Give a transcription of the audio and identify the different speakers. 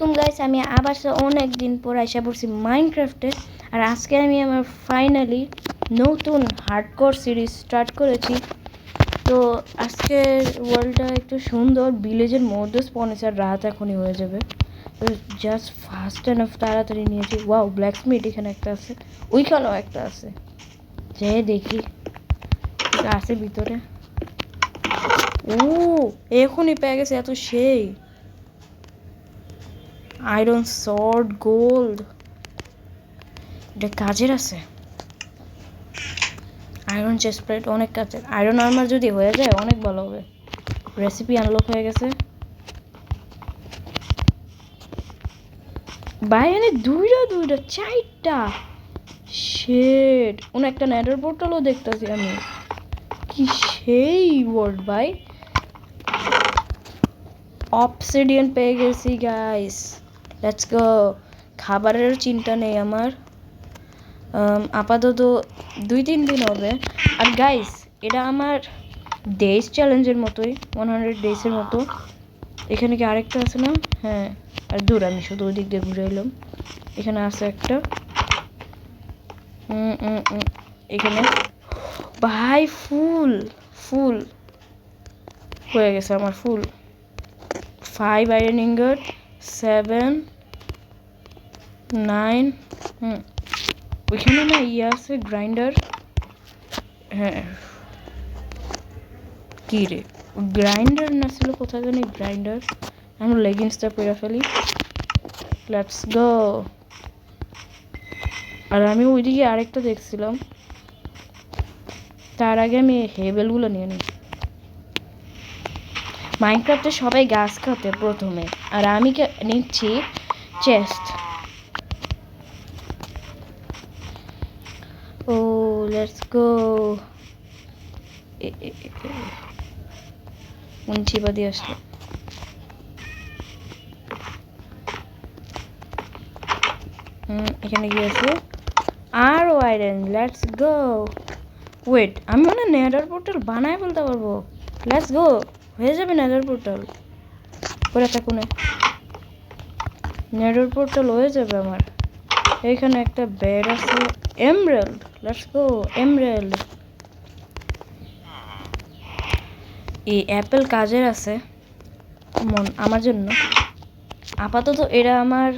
Speaker 1: Guys আমি আবার অনেক দিন পর আইসা পড়ছি মাইনক্রাফটে। আর আজকে আমি আমার ফাইনালি নতুন হার্ডকোর সিরিজ স্টার্ট করেছি। তো আজকের ওয়ার্ল্ডটা একটু সুন্দর, ভিলেজের মধ্যে স্পনেসার রাত এখনই হয়ে যাবে। তো জাস্ট ফাস্ট এনাফ তাড়াতাড়ি নিয়েছি। ওয়াও, ব্ল্যাকস্মিথ এখানে একটা আছে, ওইখানেও একটা আছে, যে দেখি আছে ভিতরে। ও এখনই পেয়ে গেছে, এত সেই আয়রন সর্ড, গোল্ড, এটা কাজের আছে। আয়রন চেস্ট প্লেট অনেক কাজের। আয়রন আর্মার যদি হয়ে যায় অনেক ভালো হবে। রেসিপি আনলক হয়ে গেছে ভাই, এনে দুইটা চারটা শেড। একটা নেডার পোর্টালও দেখতেছি আমি, কি সেই ওয়ার্ড ভাই। অবসিডিয়ান পেয়ে গেছি গাইস, লেটস গো। খাবারের চিন্তা নেই আমার আপাতত, 2-3 দিন হবে। আর গাইস এটা আমার ডেজ চ্যালেঞ্জের মতোই, 100 ডেজের মতো। এখানে কি আরেকটা আছে না? হ্যাঁ, আর দূর আমি শুধু ওই দিক দিয়ে ঘুরে এলাম। এখানে আছে একটা, এখানে ভাই ফুল ফুল হয়ে গেছে আমার। ফুল 5 আয়রন ইনগট, 7, 9। ওইখানে না আছে গ্রাইন্ডার। হ্যাঁ, কি রে গ্রাইন্ডার না ছিল কোথায় জানি গ্রাইন্ডার। আমরা লেগিংসটা পরে ফেলি, লেটস গো। আর আমি ওইদিকে আরেকটা দেখছিলাম, তার আগে আমি হেবেলগুলো নিয়ে নিই। মাইনক্রাফটে সবাই গাছ কাটে প্রথমে, আর আমি নিচ্ছি চেস্ট। O let's go. উঞ্চিপা দিয়ে আসলো। এখানে কি আছে? আরও আয়রন, লেটস গো। ওয়েট, আমি মানে নেডার পোর্টাল বানায় বলতে পারবো। লেটস গো, হয়ে যাবে নেডার পোর্টাল। করে থাকুন, নেডার পোর্টাল হয়ে যাবে আমার। এইখানে একটা বেড আছে, এমরাল্ড, লেটস গো এমরাল্ড। এই অ্যাপেল কাজের আছে আমার জন্য। আপাতত এরা আমার